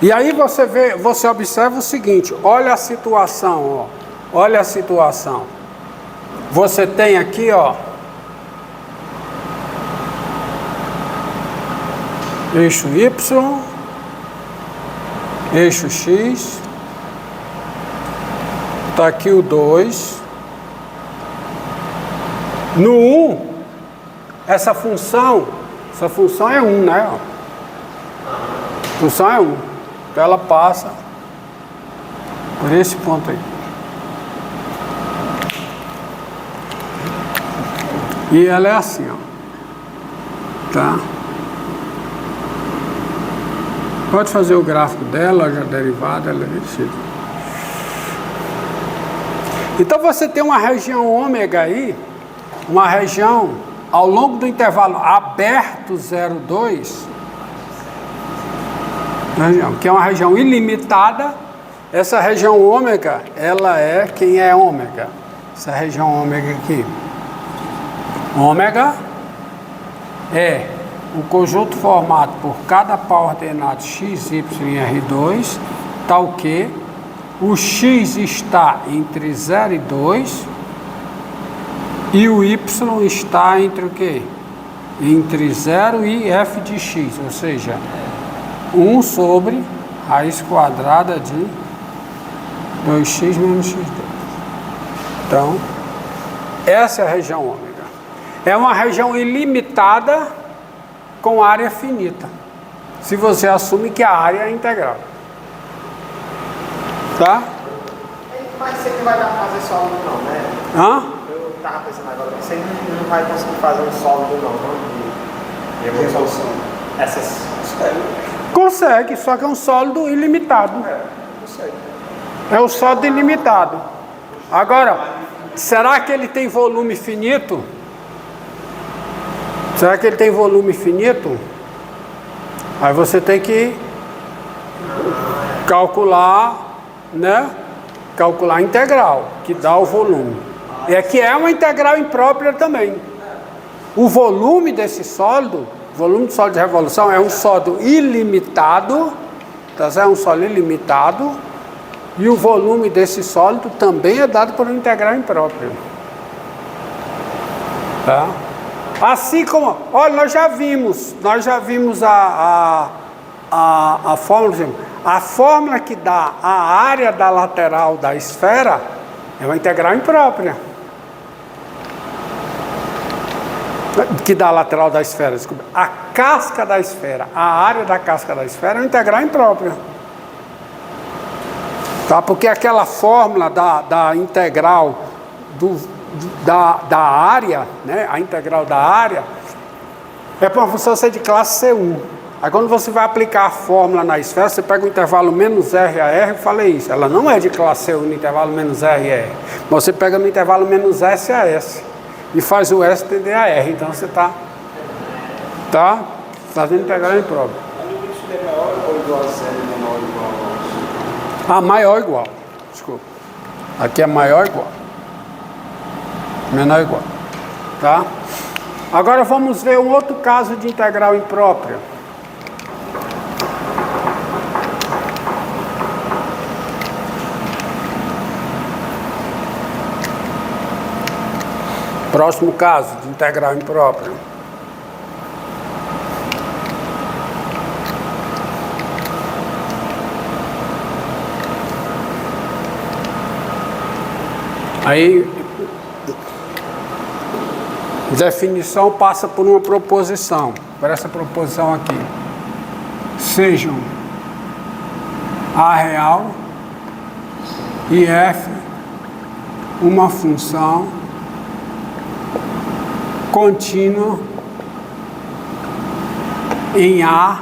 E aí você observa o seguinte, olha a situação, ó. Olha a situação. Você tem aqui, ó, eixo Y, eixo X, está aqui o 2. No 1, essa função é 1, né? A função é 1. Então ela passa por esse ponto aí. E ela é assim, ó. Tá? Pode fazer o gráfico dela, já derivada, ela é desse jeito. Então você tem uma região ômega aí, uma região ao longo do intervalo aberto 0,2, que é uma região ilimitada. Essa região ômega, ela é quem é ômega? Essa região ômega aqui. Ômega é o conjunto formado por cada par ordenado x, y e R2, tal que o x está entre 0 e 2 e o y está entre o quê? Entre 0 e f de x, ou seja, 1 sobre raiz quadrada de 2x menos x2. Então, essa é a região ômega. É uma região ilimitada com área finita, se você assume que a área é integral. Tá? Mas você não vai dar para fazer sólido não, né? Hã? Eu estava pensando agora, você não vai conseguir fazer um sólido não, de evolução. Essas... Consegue, só que é um sólido ilimitado. Consegue. É um sólido ilimitado. Agora, será que ele tem volume finito? Será que ele tem volume finito? Aí você tem que calcular, né? Calcular a integral, que dá o volume. É que é uma integral imprópria também. O volume desse sólido, volume de sólido de revolução, é um sólido ilimitado, tá certo? É um sólido ilimitado, e o volume desse sólido também é dado por uma integral imprópria. Tá? Assim como, olha, nós já vimos a fórmula, a fórmula que dá a área da lateral da esfera é uma integral imprópria. Que dá a lateral da esfera, desculpa. A casca da esfera, a área da casca da esfera é uma integral imprópria. Tá? Porque aquela fórmula da integral da área, né? A integral da área é para uma função ser de classe C1. Aí quando você vai aplicar a fórmula na esfera, você pega o intervalo menos R a R, eu falei isso, ela não é de classe C1 no intervalo menos R a R, mas você pega no intervalo menos S a S e faz o S tender a R, então você está fazendo integral imprópria. A limite é maior ou igual a 0 e menor ou igual a 1? Ah, maior ou igual, desculpa, aqui é maior ou igual, menor ou igual, tá? Agora vamos ver um outro caso de integral imprópria. Próximo caso de integral imprópria. Aí, definição passa por uma proposição, por essa proposição aqui. Sejam A real e F uma função contínua em A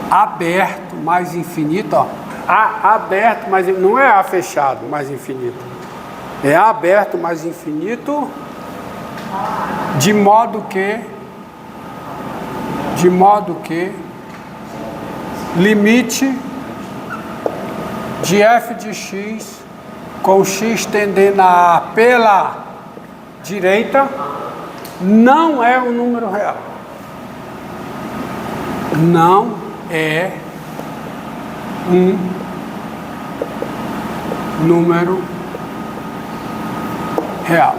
aberto mais infinito, ó. A aberto, mas não é A fechado mais infinito, é A aberto mais infinito, de modo que limite de f de x com x tendendo a pela direita não é um número real. Não é um número real.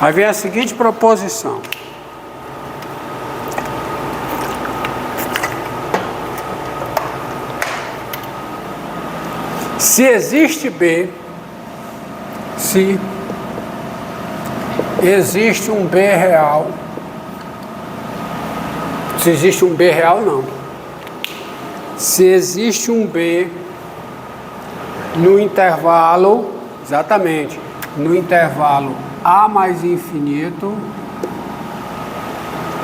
Aí vem a seguinte proposição. Se existe B, se existe um B real, se existe um B real não, se existe um B no intervalo, exatamente, no intervalo A mais infinito,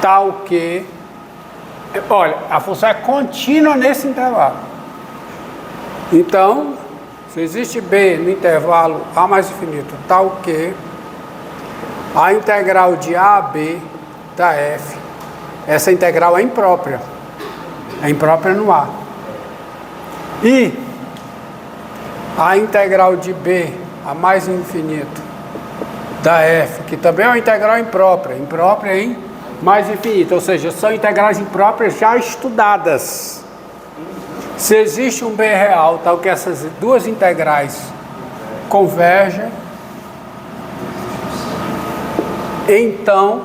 tal que, olha, a função é contínua nesse intervalo. Então, se existe B no intervalo A mais infinito, tal que a integral de A a B da F, essa integral é imprópria no A. E a integral de B a mais infinito da F, que também é uma integral imprópria em mais infinito, ou seja, são integrais impróprias já estudadas. Se existe um B real, tal que essas duas integrais convergem, então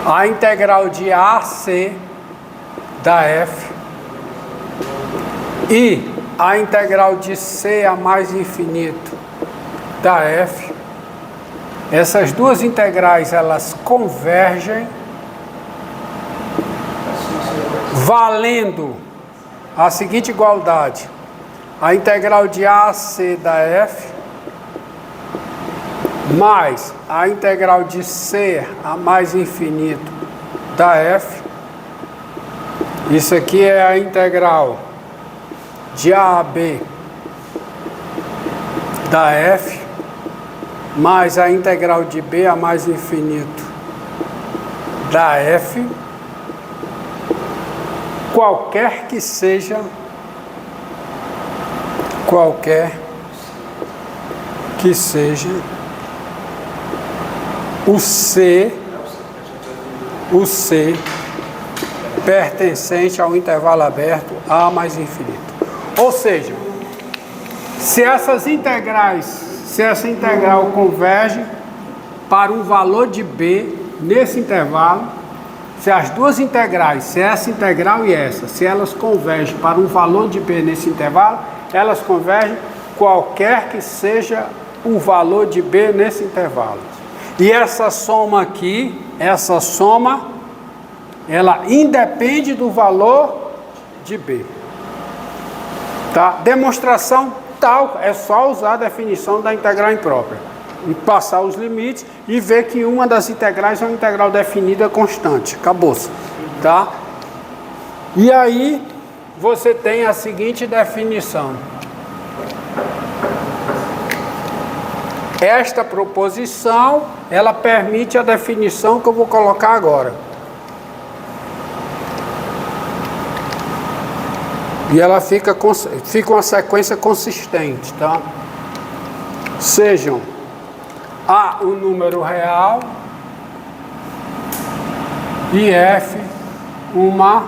a integral de A a C da F e a integral de C a mais infinito da F, essas duas integrais elas convergem valendo a seguinte igualdade: a integral de A a C da F mais a integral de C a mais infinito da F. Isso aqui é a integral de A a B da F mais a integral de B a mais infinito da F, qualquer que seja o C pertencente ao intervalo aberto A mais infinito. Ou seja, se essa integral converge para um valor de B nesse intervalo, se as duas integrais, se essa integral e essa, se elas convergem para um valor de B nesse intervalo, elas convergem qualquer que seja o valor de B nesse intervalo. E essa soma aqui, ela independe do valor de B. Tá? Demonstração tal, é só usar a definição da integral imprópria. E passar os limites e ver que uma das integrais é uma integral definida constante. Acabou-se. Tá? E aí, você tem a seguinte definição. Esta proposição, ela permite a definição que eu vou colocar agora. E ela fica uma sequência consistente, tá? Sejam A um número real e F uma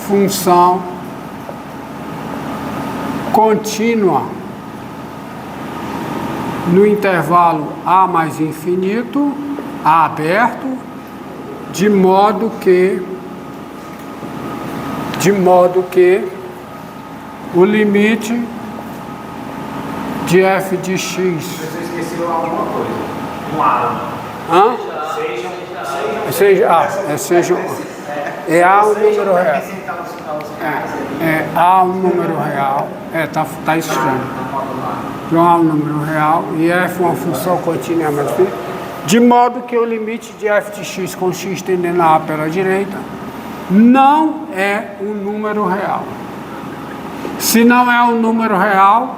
função contínua no intervalo A mais infinito, A aberto, de modo que o limite de f de x... Você esqueceu alguma coisa. Um A. Hã? É A um número real. É A um número real. Tá estranho. Então A um número real e f uma função contínua mais infinita, de modo que o limite de f de x com x tendendo a A pela direita não é um número real. Se não é um número real,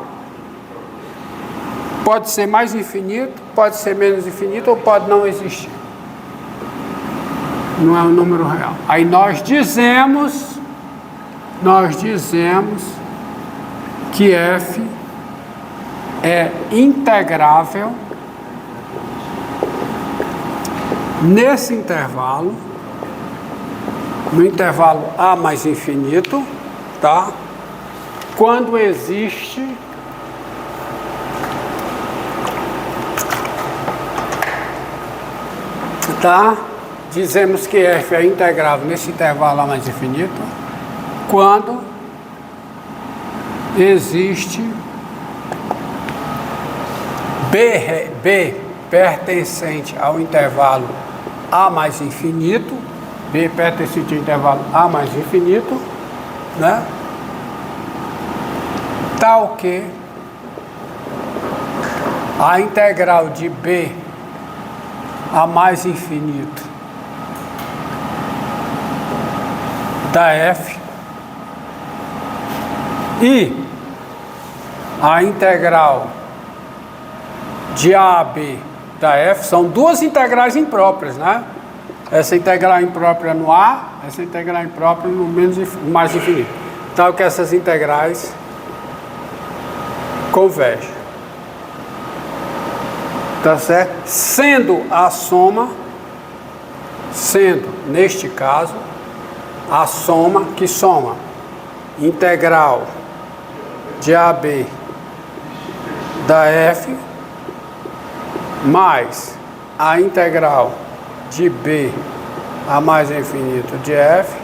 pode ser mais infinito, pode ser menos infinito ou pode não existir. Não é um número real. Aí nós dizemos que f é integrável nesse intervalo no intervalo A mais infinito, tá? Quando existe tá? Dizemos que f é integrável nesse intervalo A mais infinito quando existe B pertencente ao intervalo A mais infinito, B pertencente ao intervalo A mais infinito, né? Tal que a integral de B a mais infinito da f e a integral de A a B da f são duas integrais impróprias, né? Essa integral imprópria no A, essa integral imprópria no mais infinito. Tal que essas integrais convergem. Tá certo? Sendo a soma, neste caso, a soma que soma integral de AB da f mais a integral de B a mais infinito de f,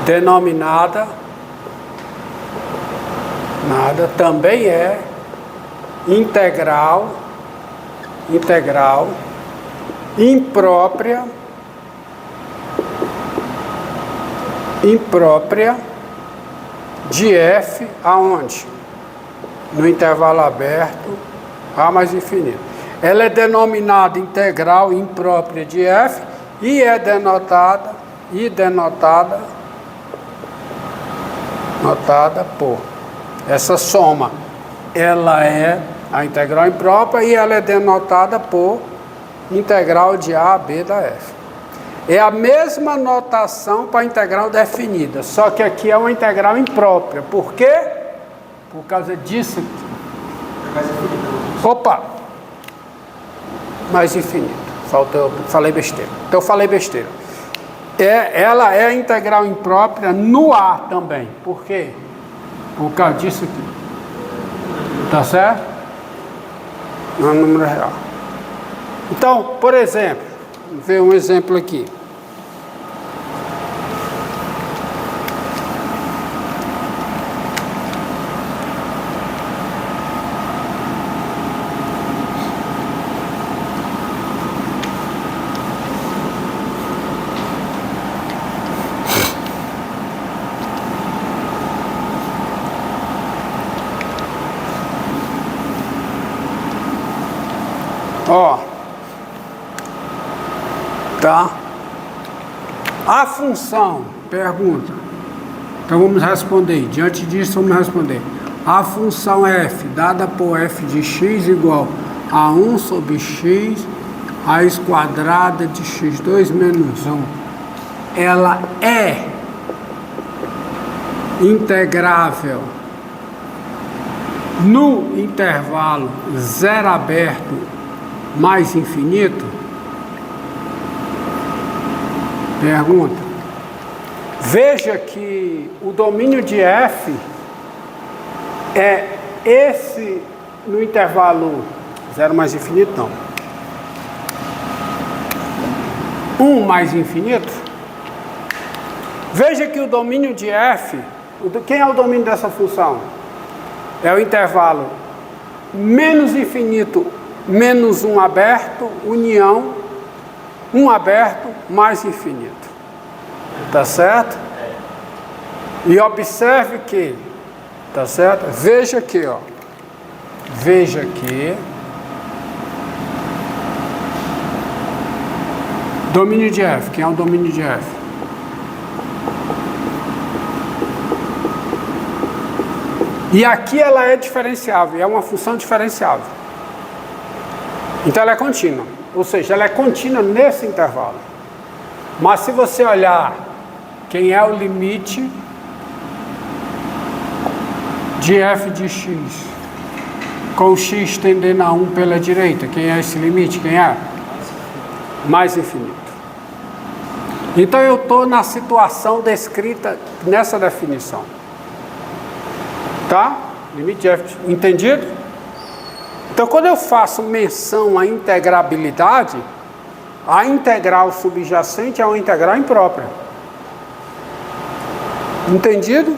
denominada também é integral imprópria de f aonde? No intervalo aberto A mais infinito. Ela é denominada integral imprópria de f e é denotada por essa soma. Ela é a integral imprópria e ela é denotada por integral de A a B da f. É a mesma notação para a integral definida, só que aqui é uma integral imprópria. Por quê? Por causa disso aqui. Opa! Mais infinito. Falei besteira. Então eu falei besteira. Ela é a integral imprópria no A também. Por quê? Por causa disso aqui. Tá certo? Não é um número real. Então, por exemplo, vamos ver um exemplo aqui. Ó, tá? A função, pergunta. Então vamos responder. Diante disso, vamos responder. A função f, dada por f de x igual a 1 sobre x, raiz quadrada de x2 menos 1. Ela é integrável no intervalo zero aberto mais infinito? Pergunta. Veja que o domínio de f é esse no intervalo zero mais infinito, não. 1 mais infinito. Veja que o domínio de f, quem é o domínio dessa função? É o intervalo menos infinito menos 1 aberto, união, 1 aberto, mais infinito. Tá certo? E observe que, tá certo? Veja aqui, ó. Veja aqui. Domínio de f. Quem é o domínio de f? E aqui ela é diferenciável, é uma função diferenciável. Então ela é contínua, ou seja, ela é contínua nesse intervalo. Mas se você olhar quem é o limite de f de x, com x tendendo a 1 pela direita, quem é esse limite? Quem é? Mais infinito. Então eu estou na situação descrita nessa definição. Tá? Limite de f, entendido? Então quando eu faço menção à integrabilidade, a integral subjacente é uma integral imprópria. Entendido?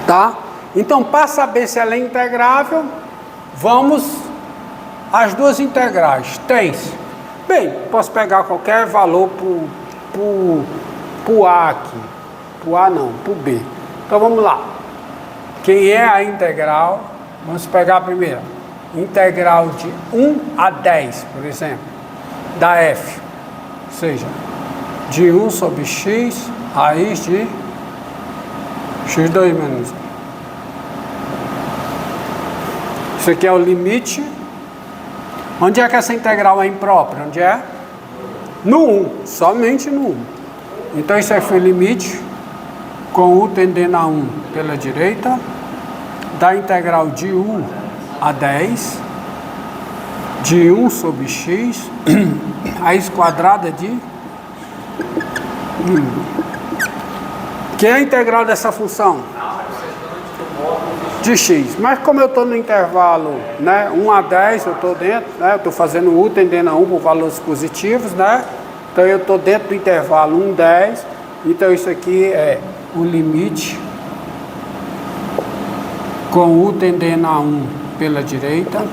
Tá? Então para saber se ela é integrável, vamos às duas integrais. Tem-se. Bem, posso pegar qualquer valor pro A aqui. Pro A não, pro B. Então vamos lá. Quem é a integral? Vamos pegar a primeira. Integral de 1 a 10, por exemplo, da f. Ou seja, de 1 sobre x, raiz de x2 menos 1. Isso aqui é o limite. Onde é que essa integral é imprópria? Onde é? No 1, somente no 1. Então isso aqui foi o limite com u tendendo a 1 pela direita, da integral de 1 a 10, de 1 sobre x, raiz quadrada de 1. Que é a integral dessa função? De x. Mas como eu estou no intervalo, né, 1 a 10, eu estou dentro, né, eu estou fazendo u tendendo a 1 por valores positivos, né? Então eu estou dentro do intervalo 1, 10. Então isso aqui é o limite com u tendendo a 1 pela direita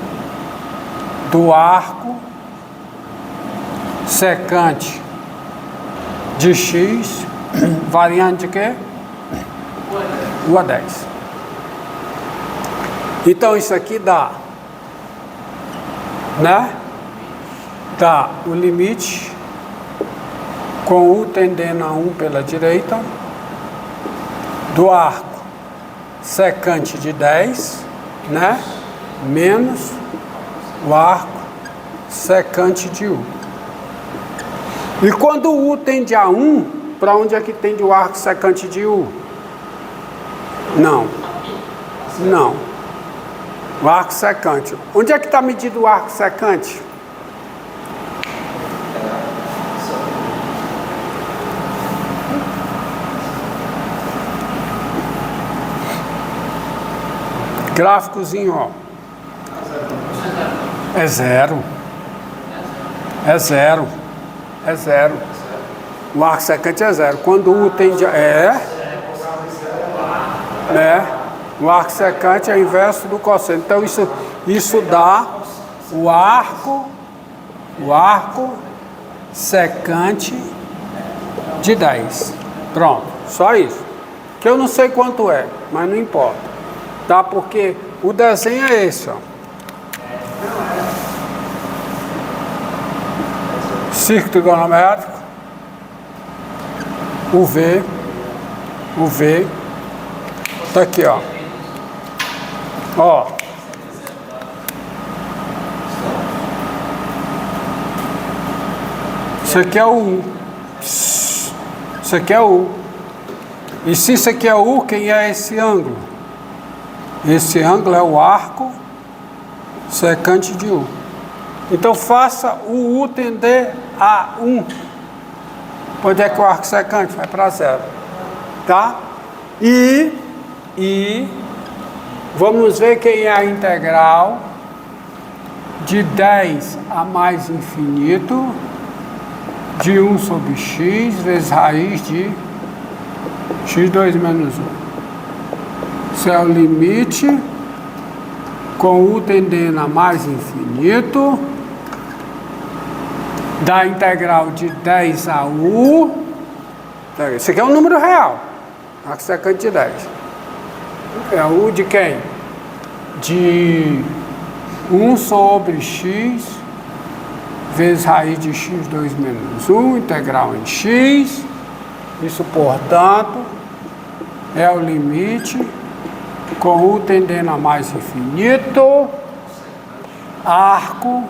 do arco secante de x variando de quê? U a 10. Então isso aqui dá, né? Dá o limite com u tendendo a 1 pela direita do arco secante de 10, né? Menos o arco secante de u. E quando o u tende a 1, para onde é que tende o arco secante de u? Não. Não. O arco secante. Onde é que está medido o arco secante? Gráficozinho, ó. É zero. É zero. É zero. O arco secante é zero. Quando o u tende a... O arco secante é o inverso do cosseno. Então isso dá o arco secante de 10. Pronto, só isso. Que eu não sei quanto é, mas não importa. Tá? Porque o desenho é esse, ó. Círculo trigonométrico. O V. Tá aqui, ó. Ó. Isso aqui é o U. Isso aqui é o U. E se isso aqui é o U, quem é esse ângulo? Esse ângulo é o arco secante de U. Então faça o U tender a 1. Onde é que o arco secante vai para 0? Tá? E vamos ver quem é a integral de 10 a mais infinito de 1 sobre x vezes raiz de x2 menos 1. Isso é o limite com u tendendo a mais infinito da integral de 10 a u. Esse aqui é um número real. Arco secante de 10. É u de quem? De 1 sobre x vezes raiz de x2 menos 1, integral em x. Isso, portanto, é o limite com u tendendo a mais infinito, arco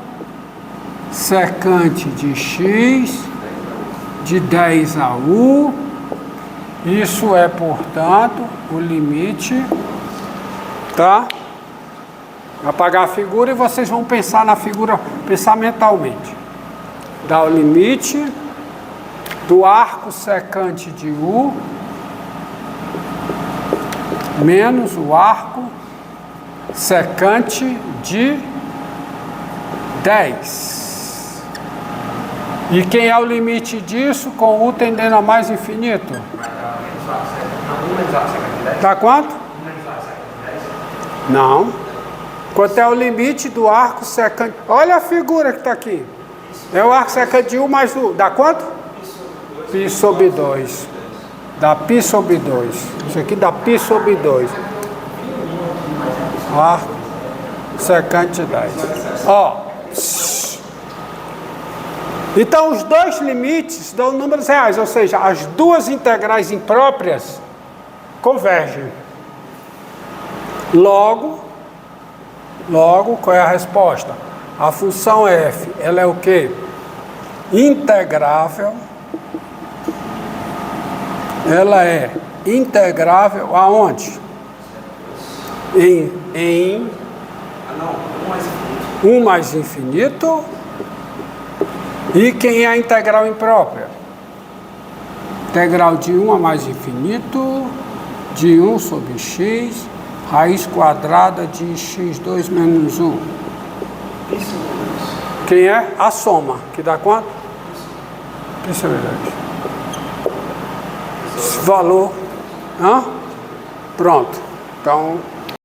secante de x de 10 a u. Isso é, portanto, o limite, tá? Vou apagar a figura e vocês vão pensar na figura, pensar mentalmente. Dá o limite do arco secante de U menos o arco secante de 10. E quem é o limite disso com U tendendo a mais infinito? Tá quanto? Não. Quanto é o limite do arco secante? Olha a figura que está aqui. É o arco secante de U mais U. Dá quanto? Π sobre 2. Dá π sobre 2. Isso aqui dá π sobre 2. Arco secante de 10. Ó. Então, os dois limites dão números reais, ou seja, as duas integrais impróprias convergem. Logo, qual é a resposta? A função f, ela é o quê? Integrável. Ela é integrável aonde? Em 1 mais infinito. E quem é a integral imprópria? Integral de 1 a mais infinito, de 1 sobre x, raiz quadrada de x2 menos 1. Quem é? A soma, que dá quanto? Isso é verdade. Valor. Pronto. Então,